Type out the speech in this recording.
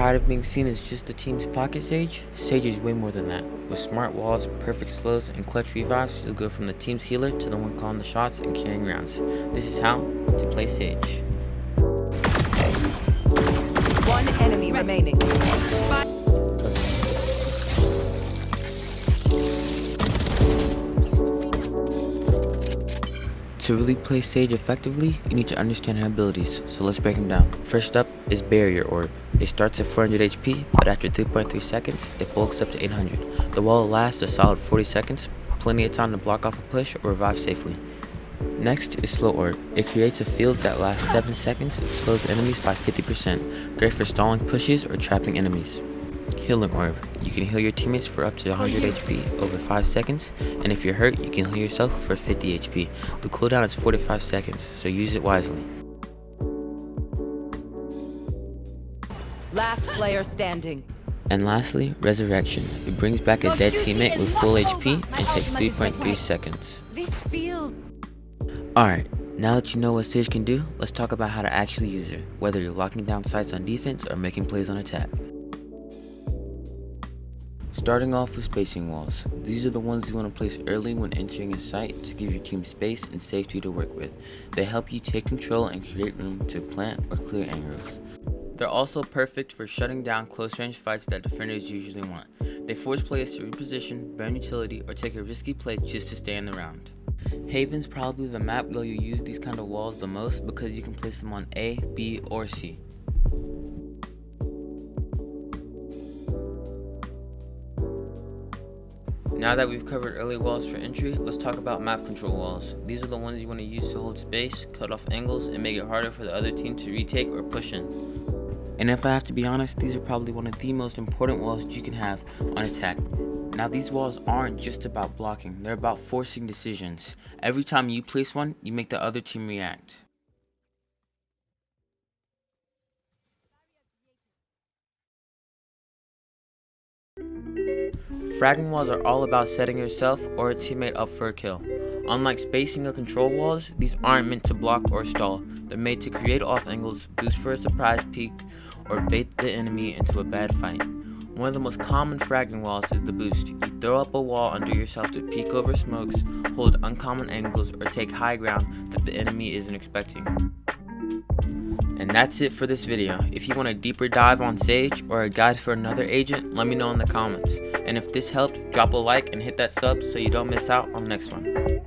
Tired of being seen as just the team's pocket Sage? Sage is way more than that. With smart walls, perfect slows, and clutch revives, you'll go from the team's healer to the one calling the shots and carrying rounds. This is how to play Sage. One enemy remaining. To really play Sage effectively, you need to understand her abilities, so let's break them down. First up is Barrier Orb. It starts at 400 HP, but after 3.3 seconds, it bulks up to 800. The wall lasts a solid 40 seconds, plenty of time to block off a push or revive safely. Next is Slow Orb. It creates a field that lasts 7 seconds and slows enemies by 50%, great for stalling pushes or trapping enemies. Healing Orb. You can heal your teammates for up to 100 HP over 5 seconds, and if you're hurt, you can heal yourself for 50 HP. The cooldown is 45 seconds, so use it wisely. Last player standing. And lastly, Resurrection. It brings back a dead teammate with full HP and takes 3.3 seconds. This feels... Alright, now that you know what Sage can do, let's talk about how to actually use her, whether you're locking down sites on defense or making plays on attack. Starting off with spacing walls. These are the ones you want to place early when entering a site to give your team space and safety to work with. They help you take control and create room to plant or clear angles. They're also perfect for shutting down close range fights that defenders usually want. They force players to reposition, burn utility, or take a risky play just to stay in the round. Haven's probably the map where you use these kind of walls the most because you can place them on A, B, or C. Now that we've covered early walls for entry, let's talk about map control walls. These are the ones you want to use to hold space, cut off angles, and make it harder for the other team to retake or push in. And if I have to be honest, these are probably one of the most important walls you can have on attack. Now these walls aren't just about blocking, they're about forcing decisions. Every time you place one, you make the other team react. Fragging walls are all about setting yourself or a teammate up for a kill. Unlike spacing or control walls, these aren't meant to block or stall. They're made to create off angles, boost for a surprise peek, or bait the enemy into a bad fight. One of the most common fragging walls is the boost. You throw up a wall under yourself to peek over smokes, hold uncommon angles, or take high ground that the enemy isn't expecting. And that's it for this video. If you want a deeper dive on Sage or a guide for another agent, let me know in the comments. And if this helped, drop a like and hit that sub so you don't miss out on the next one.